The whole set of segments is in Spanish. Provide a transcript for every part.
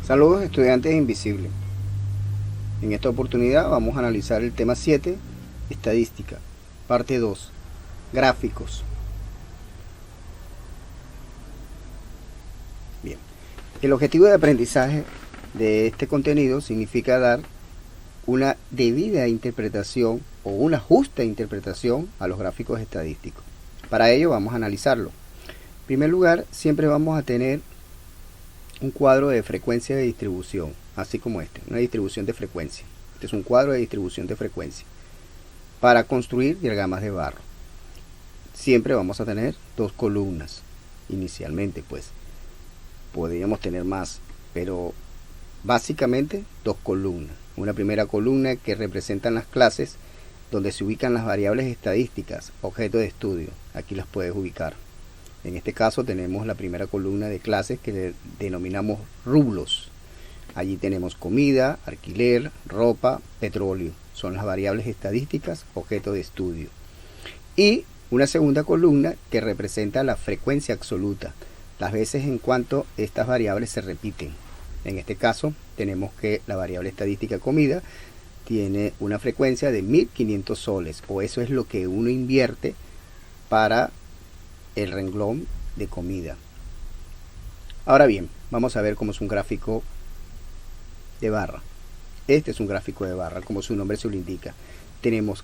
Saludos estudiantes invisibles. En esta oportunidad vamos a analizar el tema 7, estadística, parte 2, gráficos. Bien, el objetivo de aprendizaje de este contenido significa dar una debida interpretación o una justa interpretación a los gráficos estadísticos. Para ello vamos a analizarlo. En primer lugar, siempre vamos a tener un cuadro de frecuencia de distribución, así como una distribución de frecuencia. Este es un cuadro de distribución de frecuencia para construir diagramas de barro. Siempre vamos a tener dos columnas inicialmente, pues podríamos tener más, pero básicamente dos columnas. Una primera columna que representan las clases donde se ubican las variables estadísticas, objeto de estudio. Aquí las puedes ubicar. En este caso tenemos la primera columna de clases que denominamos rublos. Allí tenemos comida, alquiler, ropa, petróleo. Son las variables estadísticas, objeto de estudio. Y una segunda columna que representa la frecuencia absoluta, las veces en cuanto estas variables se repiten. En este caso tenemos que la variable estadística comida tiene una frecuencia de 1500 soles, o eso es lo que uno invierte para el renglón de comida. Ahora bien, vamos a ver cómo es un gráfico de barra. Este es un gráfico de barra, como su nombre se lo indica. Tenemos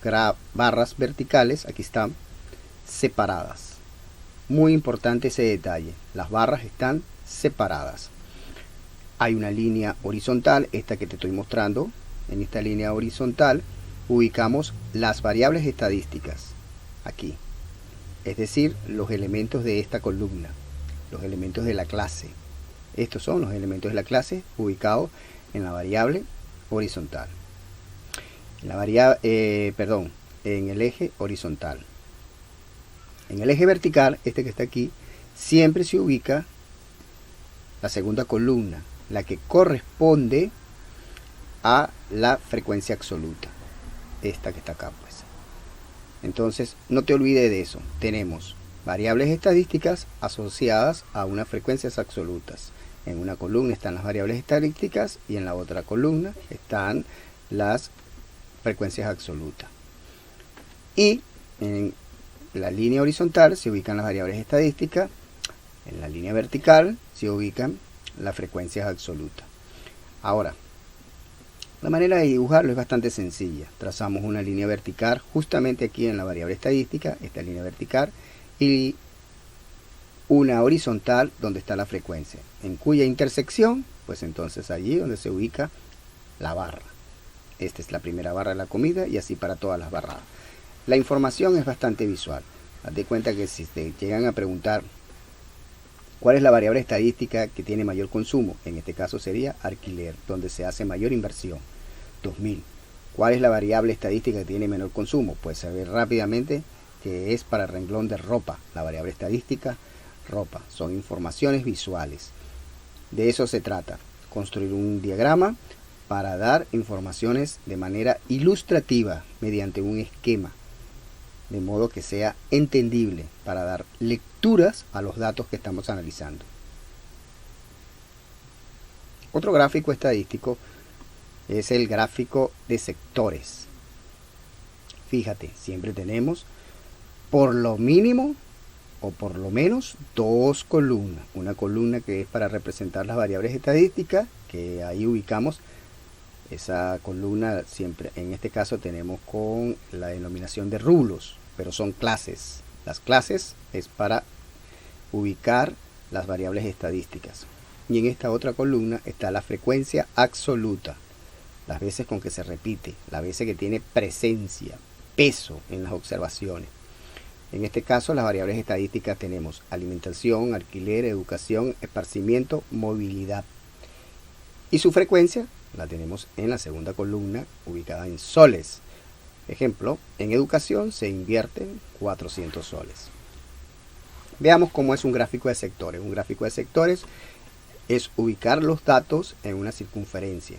barras verticales, aquí están, separadas. Muy importante ese detalle, las barras están separadas. Hay una línea horizontal, esta que te estoy mostrando. En esta línea horizontal ubicamos las variables estadísticas, aquí. Es decir, los elementos de esta columna, los elementos de la clase. Estos son los elementos de la clase ubicados en la variable horizontal. En el eje horizontal. En el eje vertical, este que está aquí, siempre se ubica la segunda columna, la que corresponde a la frecuencia absoluta. Esta que está acá, pues. Entonces, no te olvides de eso. Tenemos variables estadísticas asociadas a unas frecuencias absolutas. En una columna están las variables estadísticas y en la otra columna están las frecuencias absolutas. Y en la línea horizontal se ubican las variables estadísticas. En la línea vertical se ubican las frecuencias absolutas. Ahora, la manera de dibujarlo es bastante sencilla. Trazamos una línea vertical justamente aquí en la variable estadística, esta línea vertical, y una horizontal donde está la frecuencia, en cuya intersección, pues entonces allí donde se ubica la barra. Esta es la primera barra de la comida y así para todas las barradas. La información es bastante visual. Date cuenta que si te llegan a preguntar ¿cuál es la variable estadística que tiene mayor consumo? En este caso sería alquiler, donde se hace mayor inversión. 2000. ¿Cuál es la variable estadística que tiene menor consumo? Puedes saber rápidamente que es para el renglón de ropa. La variable estadística, ropa. Son informaciones visuales. De eso se trata. Construir un diagrama para dar informaciones de manera ilustrativa mediante un esquema. De modo que sea entendible para dar lecturas a los datos que estamos analizando. Otro gráfico estadístico es el gráfico de sectores. Fíjate, siempre tenemos por lo mínimo o por lo menos dos columnas. Una columna que es para representar las variables estadísticas, que ahí ubicamos esa columna. Siempre en este caso tenemos con la denominación de rublos, pero son clases. Las clases es para ubicar las variables estadísticas. Y en esta otra columna está la frecuencia absoluta, las veces con que se repite, las veces que tiene presencia, peso en las observaciones. En este caso las variables estadísticas tenemos alimentación, alquiler, educación, esparcimiento, movilidad. Y su frecuencia la tenemos en la segunda columna ubicada en soles. Ejemplo, en educación se invierten 400 soles. Veamos cómo es un gráfico de sectores. Un gráfico de sectores es ubicar los datos en una circunferencia.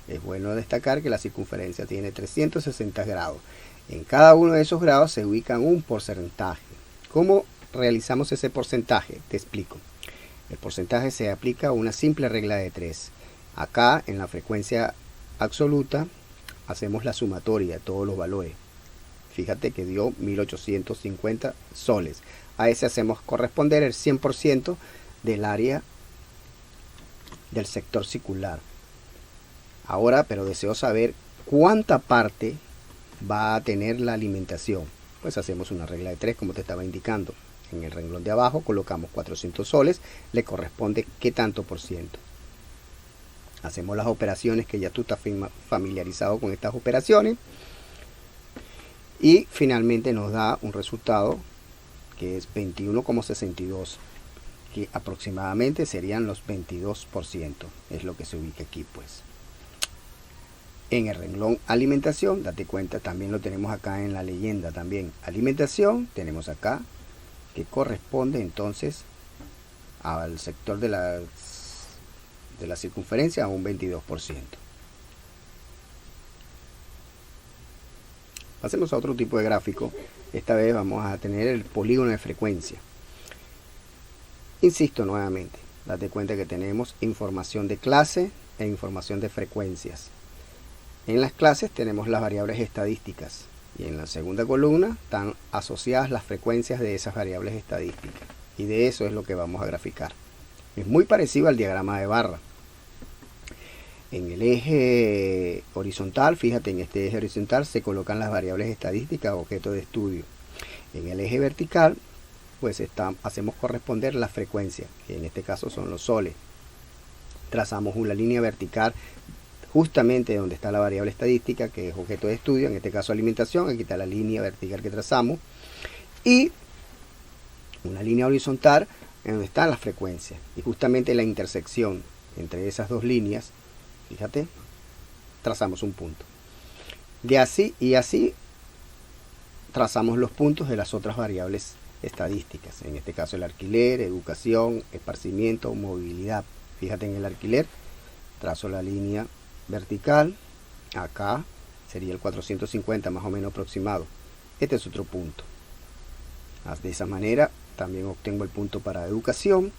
Es bueno destacar que la circunferencia tiene 360 grados. En cada uno de esos grados se ubica un porcentaje. ¿Cómo realizamos ese porcentaje? Te explico. El porcentaje se aplica a una simple regla de 3. Acá en la frecuencia absoluta hacemos la sumatoria de todos los valores. Fíjate que dio 1850 soles. A ese hacemos corresponder el 100% del área del sector circular. Ahora, pero deseo saber cuánta parte va a tener la alimentación. Pues hacemos una regla de 3 como te estaba indicando. En el renglón de abajo colocamos 400 soles, le corresponde qué tanto por ciento. Hacemos las operaciones que ya tú estás familiarizado con estas operaciones. Y finalmente nos da un resultado que es 21,62, que aproximadamente serían los 22%. Es lo que se ubica aquí, pues. En el renglón alimentación, date cuenta, también lo tenemos acá en la leyenda también. Alimentación, tenemos acá, que corresponde entonces al sector de la circunferencia a un 22%. Pasemos a otro tipo de gráfico. Esta vez vamos a tener el polígono de frecuencia. Insisto nuevamente, date cuenta que tenemos información de clase e información de frecuencias. En las clases tenemos las variables estadísticas y en la segunda columna están asociadas las frecuencias de esas variables estadísticas. Y de eso es lo que vamos a graficar. Es muy parecido al diagrama de barra. En el eje horizontal, fíjate, en este eje horizontal se colocan las variables estadísticas objeto de estudio. En el eje vertical, pues hacemos corresponder la frecuencia, que en este caso son los soles. Trazamos una línea vertical justamente donde está la variable estadística, que es objeto de estudio, en este caso alimentación. Aquí está la línea vertical que trazamos. Y una línea horizontal en donde están las frecuencias. Y justamente la intersección entre esas dos líneas, fíjate, trazamos un punto. De así y así trazamos los puntos de las otras variables estadísticas. En este caso el alquiler, educación, esparcimiento, movilidad. Fíjate en el alquiler, trazo la línea vertical. Acá sería el 450 más o menos aproximado. Este es otro punto. De esa manera también obtengo el punto para educación,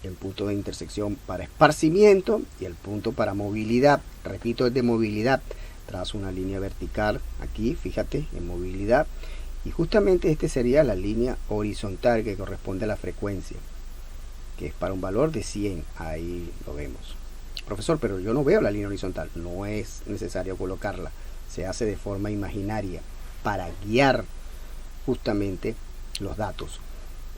el punto de intersección para esparcimiento y el punto para movilidad. Repito, es de movilidad. Trazo una línea vertical aquí, fíjate, en movilidad. Y justamente este sería la línea horizontal que corresponde a la frecuencia, que es para un valor de 100. Ahí lo vemos. Profesor, pero yo no veo la línea horizontal. No es necesario colocarla. Se hace de forma imaginaria para guiar justamente los datos.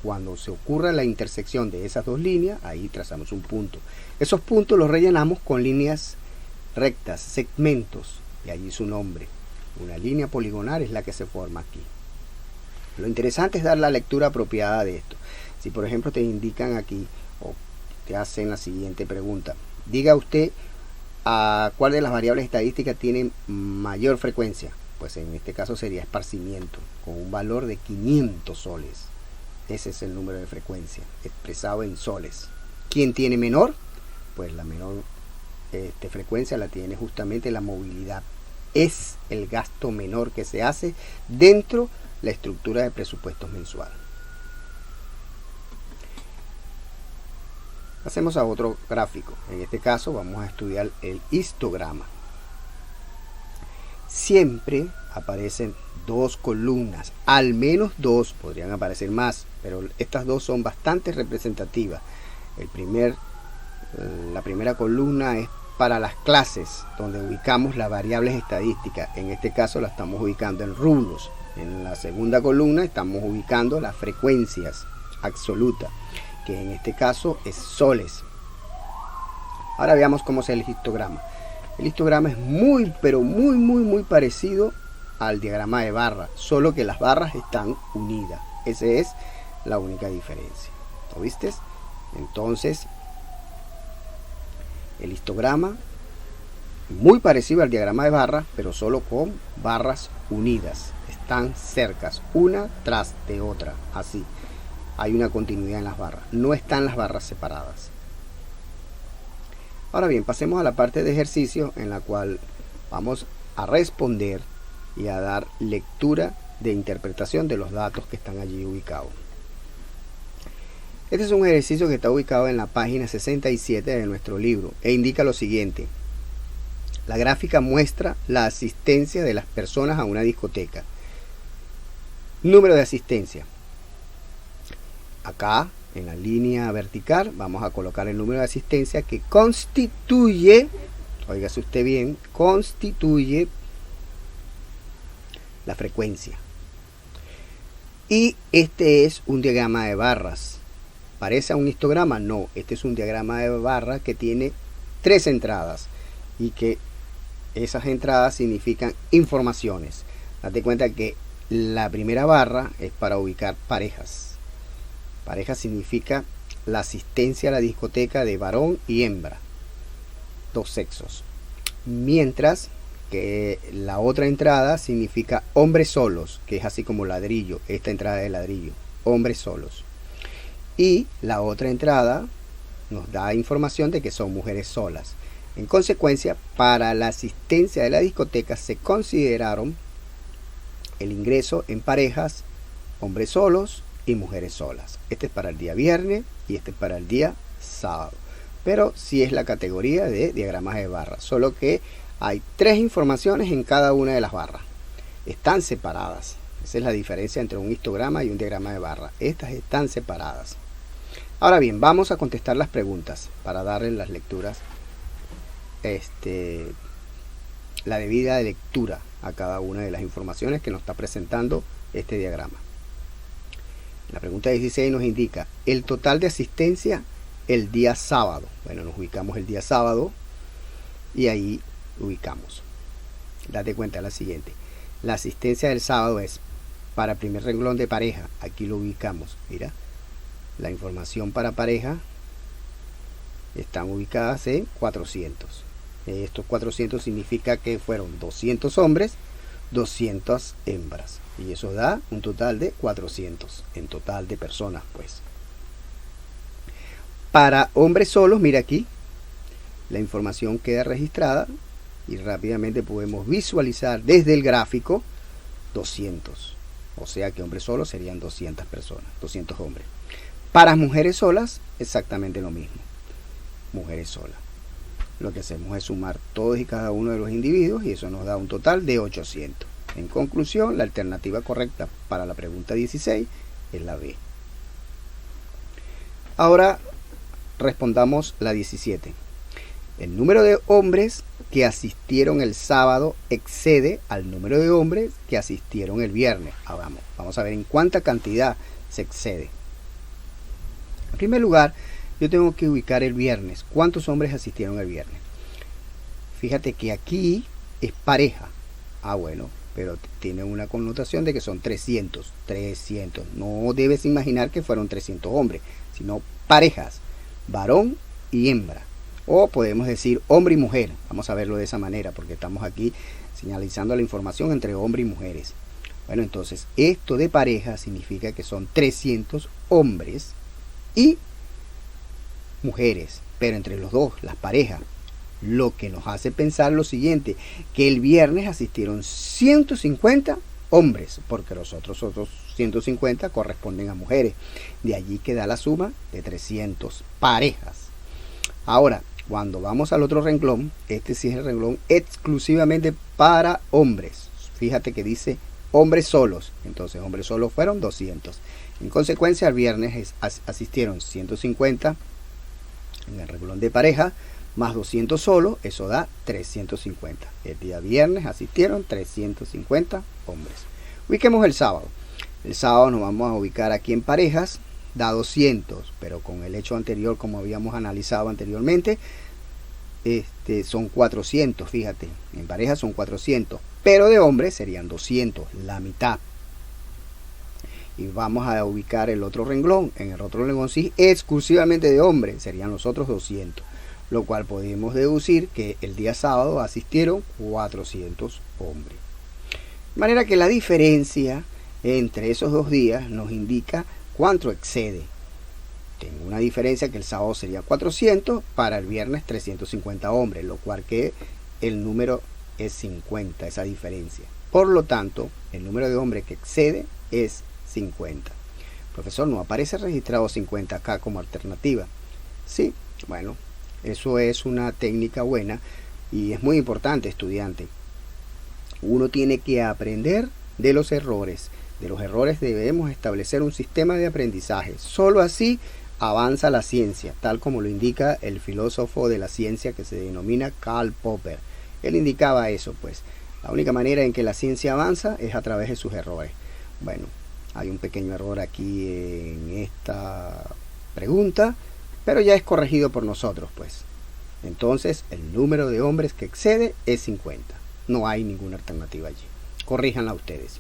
Cuando se ocurra la intersección de esas dos líneas, ahí trazamos un punto. Esos puntos los rellenamos con líneas rectas, segmentos, y allí su nombre. Una línea poligonal es la que se forma aquí. Lo interesante es dar la lectura apropiada de esto. Si por ejemplo te indican aquí o te hacen la siguiente pregunta, diga usted a cuál de las variables estadísticas tiene mayor frecuencia. Pues en este caso sería esparcimiento, con un valor de 500 soles. Ese es el número de frecuencia, expresado en soles. ¿Quién tiene menor? Pues la menor frecuencia la tiene justamente la movilidad. Es el gasto menor que se hace dentro de la estructura de presupuestos mensual. Pasemos a otro gráfico. En este caso vamos a estudiar el histograma. Siempre aparecen dos columnas, al menos dos, podrían aparecer más, pero estas dos son bastante representativas. La primera columna es para las clases, donde ubicamos las variables estadísticas. En este caso la estamos ubicando en rublos. En la segunda columna estamos ubicando las frecuencias absolutas, que en este caso es soles. Ahora veamos cómo es el histograma. El histograma es muy parecido al diagrama de barra, solo que las barras están unidas. Esa es la única diferencia. ¿Lo viste? Entonces, el histograma muy parecido al diagrama de barra, pero solo con barras unidas. Están cercas, una tras de otra, así. Hay una continuidad en las barras. No están las barras separadas. Ahora bien, pasemos a la parte de ejercicio en la cual vamos a responder y a dar lectura de interpretación de los datos que están allí ubicados. Este es un ejercicio que está ubicado en la página 67 de nuestro libro e indica lo siguiente. La gráfica muestra la asistencia de las personas a una discoteca. Número de asistencia. Acá, en la línea vertical, vamos a colocar el número de asistencia que constituye, óigase usted bien, constituye la frecuencia. Y este es un diagrama de barras. ¿Parece a un histograma? No, este es un diagrama de barras que tiene 3 entradas y que esas entradas significan informaciones. Date cuenta que la primera barra es para ubicar parejas. Pareja significa la asistencia a la discoteca de varón y hembra, 2 sexos. Mientras que la otra entrada significa hombres solos, que es así como ladrillo, esta entrada de ladrillo, hombres solos. Y la otra entrada nos da información de que son mujeres solas. En consecuencia, para la asistencia de la discoteca se consideraron el ingreso en parejas, hombres solos y mujeres solas. Este es para el día viernes y este es para el día sábado. Pero sí es la categoría de diagramas de barras, solo que hay 3 informaciones en cada una de las barras. Están separadas. Esa es la diferencia entre un histograma y un diagrama de barra. Estas están separadas. Ahora bien, vamos a contestar las preguntas para darles las lecturas, la debida lectura a cada una de las informaciones que nos está presentando este diagrama. La pregunta 16 nos indica el total de asistencia el día sábado. Bueno, nos ubicamos el día sábado y ahí ubicamos. Date cuenta de la siguiente. La asistencia del sábado es para el primer renglón de pareja. Aquí lo ubicamos. Mira, la información para pareja están ubicadas en 400. Estos 400 significa que fueron 200 hombres, 200 hembras. Y eso da un total de 400 en total de personas, pues. Para hombres solos, mira aquí, la información queda registrada y rápidamente podemos visualizar desde el gráfico 200. O sea que hombres solos serían 200 personas, 200 hombres. Para mujeres solas, exactamente lo mismo. Mujeres solas. Lo que hacemos es sumar todos y cada uno de los individuos y eso nos da un total de 800. En conclusión, la alternativa correcta para la pregunta 16 es la B. Ahora respondamos la 17. El número de hombres que asistieron el sábado excede al número de hombres que asistieron el viernes. Vamos a ver en cuánta cantidad se excede. En primer lugar, yo tengo que ubicar el viernes. ¿Cuántos hombres asistieron el viernes? Fíjate que aquí es pareja. Bueno, pero tiene una connotación de que son 300. 300. No debes imaginar que fueron 300 hombres, sino parejas, varón y hembra. O podemos decir hombre y mujer. Vamos a verlo de esa manera porque estamos aquí señalizando la información entre hombre y mujeres. Bueno, entonces esto de pareja significa que son 300 hombres y mujeres, pero entre los dos, las parejas, lo que nos hace pensar lo siguiente, que el viernes asistieron 150 hombres, porque los otros 150 corresponden a mujeres, de allí queda la suma de 300 parejas. Ahora, cuando vamos al otro renglón, este sí es el renglón exclusivamente para hombres, fíjate que dice hombres solos, entonces hombres solos fueron 200, en consecuencia el viernes asistieron 150 en el renglón de pareja, más 200 solos, eso da 350. El día viernes asistieron 350 hombres. Ubiquemos el sábado. El sábado nos vamos a ubicar aquí en parejas, da 200, pero con el hecho anterior, como habíamos analizado anteriormente, son 400, fíjate, en parejas son 400, pero de hombres serían 200, la mitad. Y vamos a ubicar el otro renglón. En el otro renglón sí, exclusivamente de hombres, serían los otros 200. Lo cual podemos deducir que el día sábado asistieron 400 hombres. De manera que la diferencia entre esos dos días nos indica cuánto excede. Tengo una diferencia que el sábado sería 400, para el viernes 350 hombres, lo cual que el número es 50, esa diferencia. Por lo tanto, el número de hombres que excede es 50. Profesor, no aparece registrado 50K como alternativa. Sí, bueno, eso es una técnica buena y es muy importante, estudiante. Uno tiene que aprender de los errores. De los errores debemos establecer un sistema de aprendizaje. Solo así avanza la ciencia, tal como lo indica el filósofo de la ciencia que se denomina Karl Popper. Él indicaba eso, pues. La única manera en que la ciencia avanza es a través de sus errores. Bueno, hay un pequeño error aquí en esta pregunta, pero ya es corregido por nosotros, pues. Entonces, el número de hombres que excede es 50. No hay ninguna alternativa allí. Corríjanla ustedes.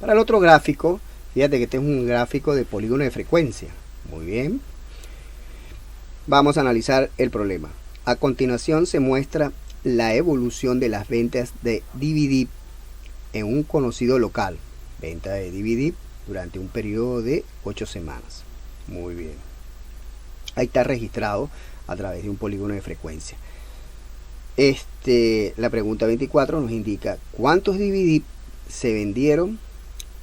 Para el otro gráfico, fíjate que este es un gráfico de polígono de frecuencia. Muy bien. Vamos a analizar el problema. A continuación se muestra la evolución de las ventas de DVD en un conocido local. Venta de DVD durante un periodo de 8 semanas. Muy bien. Ahí está registrado a través de un polígono de frecuencia. La pregunta 24 nos indica cuántos DVD se vendieron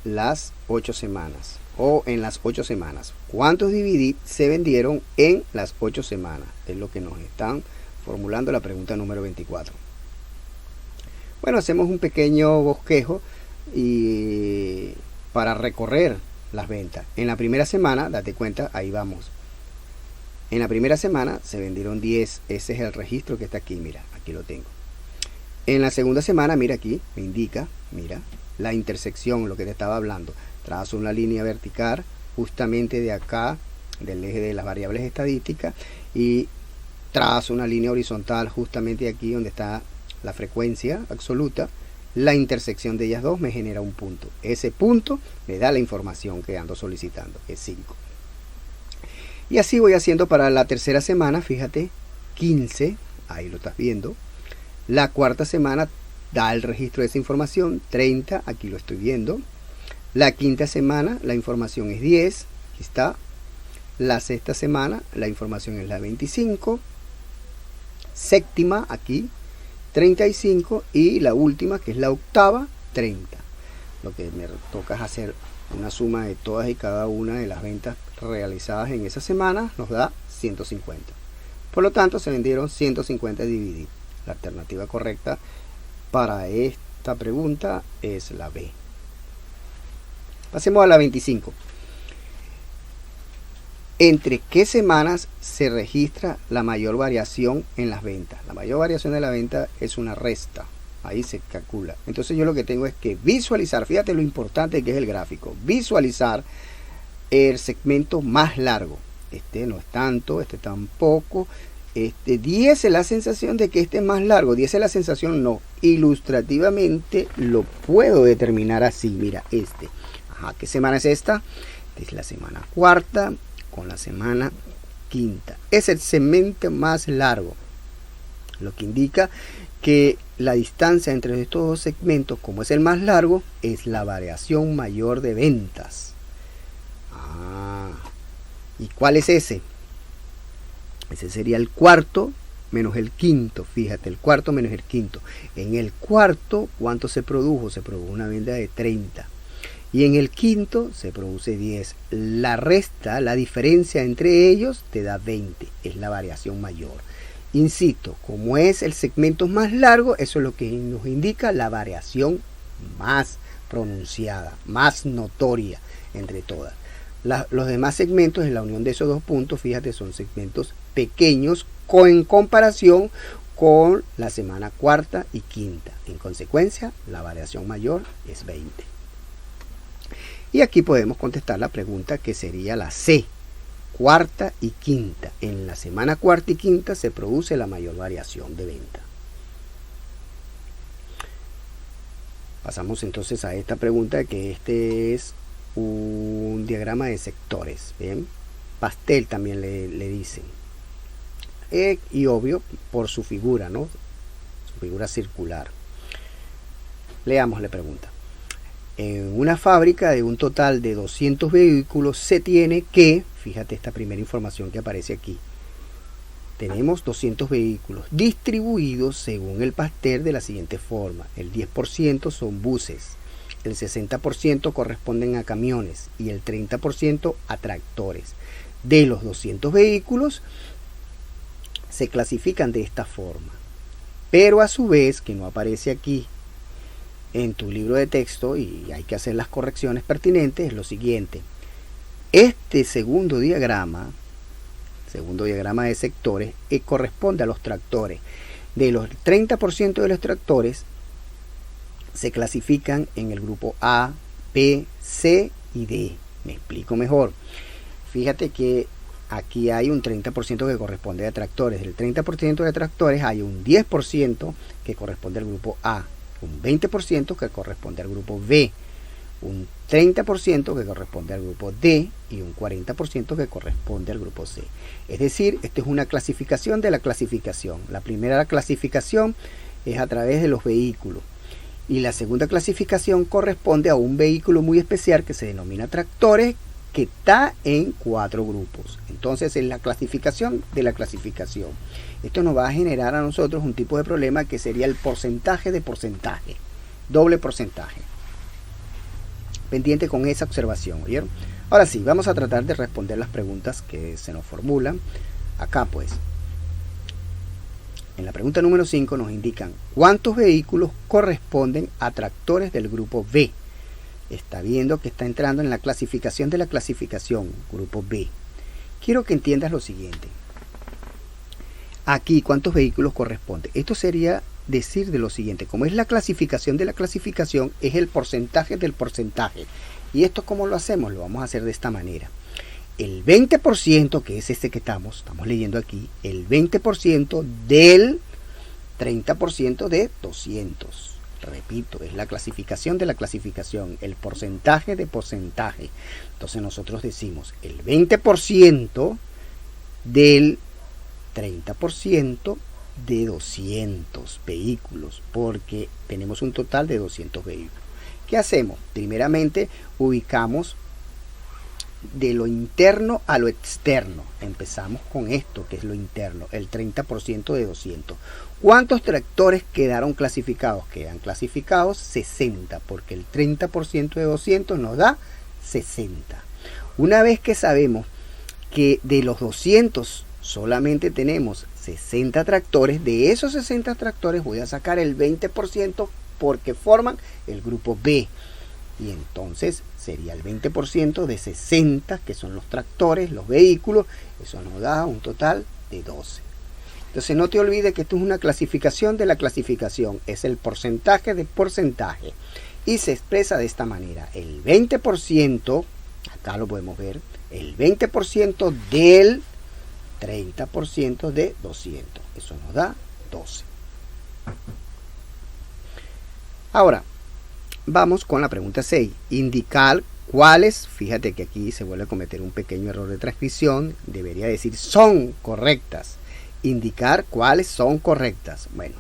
las 8 semanas o en las 8 semanas. ¿Cuántos DVD se vendieron en las 8 semanas? Es lo que nos están formulando la pregunta número 24. Bueno, hacemos un pequeño bosquejo y para recorrer las ventas. En la primera semana, date cuenta, ahí vamos. En la primera semana se vendieron 10. Ese es el registro que está aquí, mira, aquí lo tengo. En la segunda semana, mira aquí, me indica, mira, la intersección, lo que te estaba hablando. Trazo una línea vertical justamente de acá, del eje de las variables estadísticas, y trazo una línea horizontal justamente aquí donde está la frecuencia absoluta. La intersección de ellas dos me genera un punto. Ese punto me da la información que ando solicitando, que es 5. Y así voy haciendo para la tercera semana, fíjate, 15, ahí lo estás viendo. La cuarta semana da el registro de esa información, 30, aquí lo estoy viendo. La quinta semana la información es 10, aquí está. La sexta semana la información es la 25. Séptima, aquí, 35. Y la última, que es la octava, 30. Lo que me toca es hacer una suma de todas y cada una de las ventas realizadas en esa semana, nos da 150. Por lo tanto, se vendieron 150 DVD. La alternativa correcta para esta pregunta es la B. Pasemos a la 25. ¿Entre qué semanas se registra la mayor variación en las ventas? La mayor variación de la venta es una resta. Ahí se calcula. Entonces yo lo que tengo es que visualizar, fíjate lo importante que es el gráfico, visualizar el segmento más largo. Este no es tanto, este tampoco. 10 es la sensación de que este es más largo, 10 es la sensación, no. Ilustrativamente lo puedo determinar así, mira, Ajá, ¿qué semana es esta? Es la semana cuarta con la semana quinta. Es el segmento más largo, lo que indica que la distancia entre estos dos segmentos, como es el más largo, es la variación mayor de ventas. ¿Y cuál es ese? Ese sería el cuarto menos el quinto. Fíjate, el cuarto menos el quinto. En el cuarto, ¿cuánto se produjo? Se produjo una venta de 30. Y en el quinto se produce 10. La resta, la diferencia entre ellos, te da 20. Es la variación mayor. Insisto, como es el segmento más largo, eso es lo que nos indica la variación más pronunciada, más notoria entre todas. Los demás segmentos, en la unión de esos dos puntos, fíjate, son segmentos pequeños en comparación con la semana cuarta y quinta. En consecuencia, la variación mayor es 20. Y aquí podemos contestar la pregunta que sería la C. Cuarta y quinta. En la semana cuarta y quinta se produce la mayor variación de venta. Pasamos entonces a esta pregunta, que este es un diagrama de sectores. Bien, pastel también le dicen. Y obvio por su figura, ¿no? Su figura circular. Leamos la pregunta. En una fábrica de un total de 200 vehículos se tiene que, fíjate esta primera información que aparece aquí, tenemos 200 vehículos distribuidos según el pastel de la siguiente forma. El 10% son buses, el 60% corresponden a camiones y el 30% a tractores. De los 200 vehículos se clasifican de esta forma. Pero a su vez, que no aparece aquí en tu libro de texto y hay que hacer las correcciones pertinentes, es lo siguiente. Este segundo diagrama de sectores, corresponde a los tractores. De los 30% de los tractores se clasifican en el grupo A, B, C y D. Me explico mejor. Fíjate que aquí hay un 30% que corresponde a tractores. Del 30% de tractores hay un 10% que corresponde al grupo A, un 20% que corresponde al grupo B, un 30% que corresponde al grupo D y un 40% que corresponde al grupo C. Es decir, esta es una clasificación de la clasificación. La primera clasificación es a través de los vehículos y la segunda clasificación corresponde a un vehículo muy especial que se denomina tractores, que está en 4 grupos. Entonces es la clasificación de la clasificación. Esto nos va a generar a nosotros un tipo de problema que sería el porcentaje de porcentaje, doble porcentaje. Pendiente con esa observación, ¿oyeron? Ahora sí, vamos a tratar de responder las preguntas que se nos formulan. Acá pues, en la pregunta número 5 nos indican cuántos vehículos corresponden a tractores del grupo B. Está viendo que está entrando en la clasificación de la clasificación, grupo B. Quiero que entiendas lo siguiente. Aquí, ¿cuántos vehículos corresponden? Esto sería decir de lo siguiente. Como es la clasificación de la clasificación, es el porcentaje del porcentaje. ¿Y esto cómo lo hacemos? Lo vamos a hacer de esta manera. El 20%, que es este que estamos leyendo aquí, el 20% del 30% de 200. Repito, es la clasificación de la clasificación, el porcentaje de porcentaje. Entonces nosotros decimos el 20% del 30% de 200 vehículos, porque tenemos un total de 200 vehículos. ¿Qué hacemos? Primeramente ubicamos de lo interno a lo externo. Empezamos con esto, que es lo interno, el 30% de 200. ¿Cuántos tractores quedaron clasificados? Quedan clasificados 60, porque el 30% de 200 nos da 60. Una vez que sabemos que de los 200 solamente tenemos 60 tractores, de esos 60 tractores voy a sacar el 20% porque forman el grupo B. Y entonces sería el 20% de 60, que son los tractores, los vehículos. Eso nos da un total de 12. Entonces no te olvides que esto es una clasificación de la clasificación. Es el porcentaje de porcentaje. Y se expresa de esta manera. El 20%, acá lo podemos ver, el 20% del 30% de 200. Eso nos da 12. Ahora, vamos con la pregunta 6. Indicar cuáles, fíjate que aquí se vuelve a cometer un pequeño error de transcripción. Debería decir son correctas. Indicar cuáles son correctas. Bueno,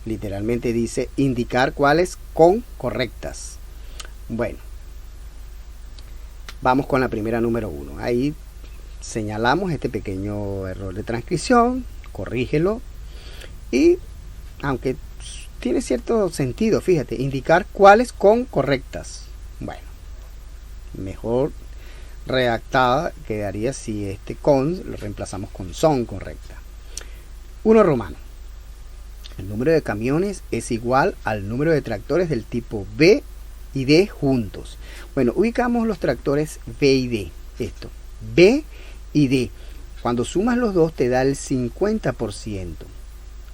literalmente dice indicar cuáles con correctas. Bueno, vamos con la primera número 1. Ahí señalamos este pequeño error de transcripción, corrígelo y aunque tiene cierto sentido, fíjate, indicar cuáles con correctas. Bueno, mejor redactada quedaría si este con lo reemplazamos con son correcta. 1 romano. El número de camiones es igual al número de tractores del tipo B y D juntos. Bueno, ubicamos los tractores B y D. Esto, B y D. Cuando sumas los dos te da el 50%.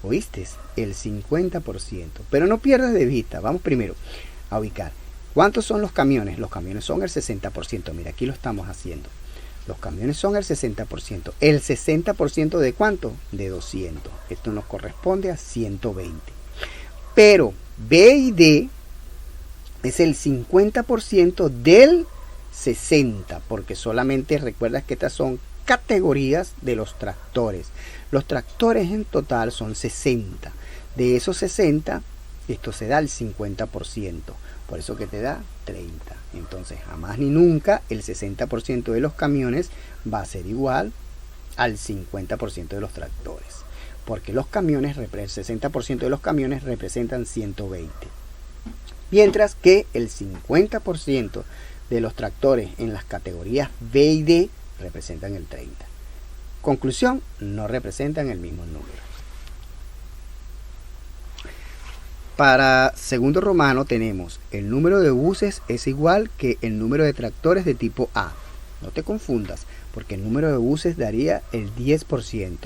¿Oíste? El 50%. Pero no pierdas de vista. Vamos primero a ubicar. ¿Cuántos son los camiones? Los camiones son el 60%. Mira, aquí lo estamos haciendo. Los camiones son el 60%. ¿El 60% de cuánto? De 200. Esto nos corresponde a 120. Pero B y D es el 50% del 60, porque solamente recuerdas que estas son categorías de los tractores. Los tractores en total son 60. De esos 60, esto se da el 50%. Por eso que te da 30. Entonces, jamás ni nunca el 60% de los camiones va a ser igual al 50% de los tractores. Porque los camiones, el 60% de los camiones representan 120. mientras que el 50% de los tractores en las categorías B y D representan el 30%. Conclusión, no representan el mismo número. Para segundo romano tenemos el número de buses es igual que el número de tractores de tipo A. No te confundas, porque el número de buses daría el 10%.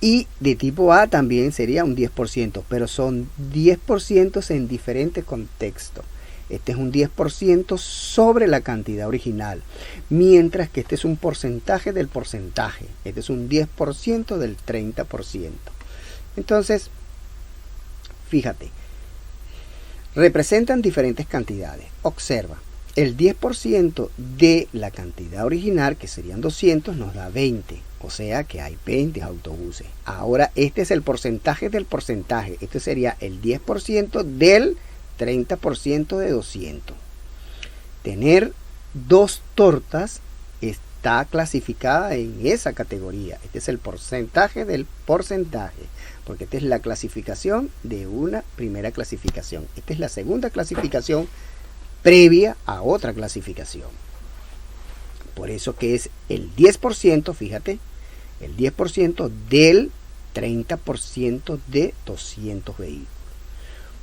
Y de tipo A también sería un 10%, pero son 10% en diferente contexto. Este es un 10% sobre la cantidad original, mientras que este es un porcentaje del porcentaje. Este es un 10% del 30%. Entonces, fíjate, representan diferentes cantidades. Observa, el 10% de la cantidad original, que serían 200, nos da 20. O sea que hay 20 autobuses. Ahora, este es el porcentaje del porcentaje. Este sería el 10% del 30% de 200. Tener 2 tortas está clasificada en esa categoría. Este es el porcentaje del porcentaje, porque esta es la clasificación de una primera clasificación. Esta es la segunda clasificación previa a otra clasificación. Por eso que es el 10%, fíjate, el 10% del 30% de 200 vehículos.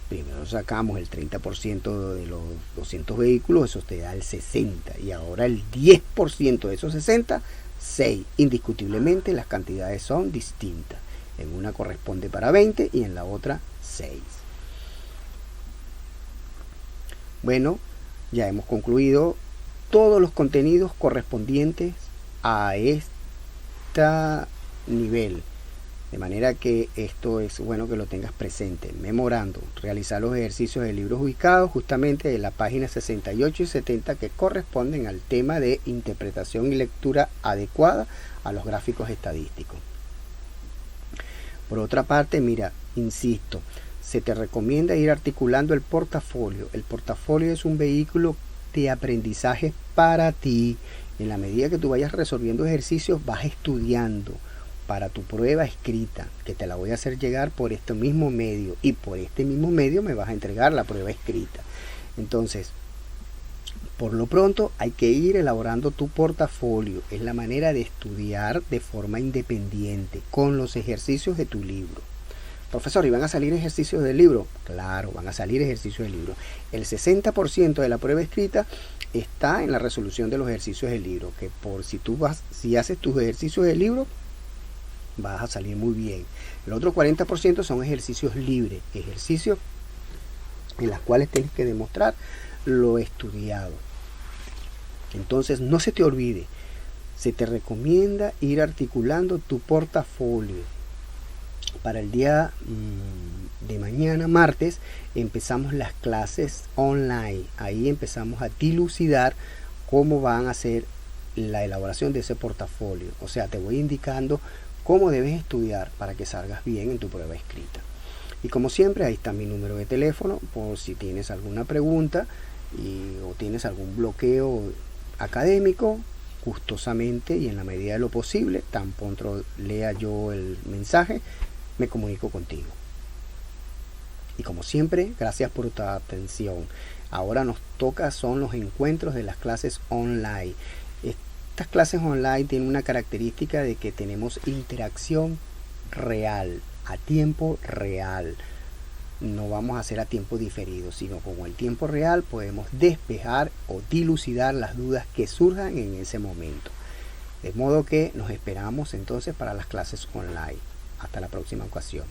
Primero sacamos el 30% de los 200 vehículos, eso te da el 60. Y ahora el 10% de esos 60, 6. Indiscutiblemente las cantidades son distintas. En una corresponde para 20 y en la otra 6. Bueno, ya hemos concluido todos los contenidos correspondientes a este nivel. De manera que esto es bueno que lo tengas presente. Memorando, realizar los ejercicios de libros ubicados justamente en la página 68 y 70 que corresponden al tema de interpretación y lectura adecuada a los gráficos estadísticos. Por otra parte, mira, insisto, se te recomienda ir articulando el portafolio. El portafolio es un vehículo de aprendizaje para ti. En la medida que tú vayas resolviendo ejercicios, vas estudiando para tu prueba escrita, que te la voy a hacer llegar por este mismo medio, y por este mismo medio me vas a entregar la prueba escrita. Entonces, por lo pronto hay que ir elaborando tu portafolio. Es la manera de estudiar de forma independiente con los ejercicios de tu libro. Profesor, ¿y van a salir ejercicios del libro? Claro, van a salir ejercicios del libro. El 60% de la prueba escrita está en la resolución de los ejercicios del libro, que por si haces tus ejercicios del libro, vas a salir muy bien. El otro 40% son ejercicios libres, ejercicios en los cuales tienes que demostrar lo estudiado. Entonces, no se te olvide, se te recomienda ir articulando tu portafolio. Para el día de mañana, martes, empezamos las clases online. Ahí empezamos a dilucidar cómo van a ser la elaboración de ese portafolio. O sea, te voy indicando cómo debes estudiar para que salgas bien en tu prueba escrita. Y como siempre, ahí está mi número de teléfono por si tienes alguna pregunta o tienes algún bloqueo académico. Gustosamente y en la medida de lo posible, tan pronto lea yo el mensaje, me comunico contigo. Y como siempre, gracias por tu atención. Ahora nos toca son los encuentros de las clases online. Estas clases online tienen una característica de que tenemos interacción real, a tiempo real. No vamos a hacer a tiempo diferido, sino con el tiempo real podemos despejar o dilucidar las dudas que surjan en ese momento. De modo que nos esperamos entonces para las clases online. Hasta la próxima ocasión.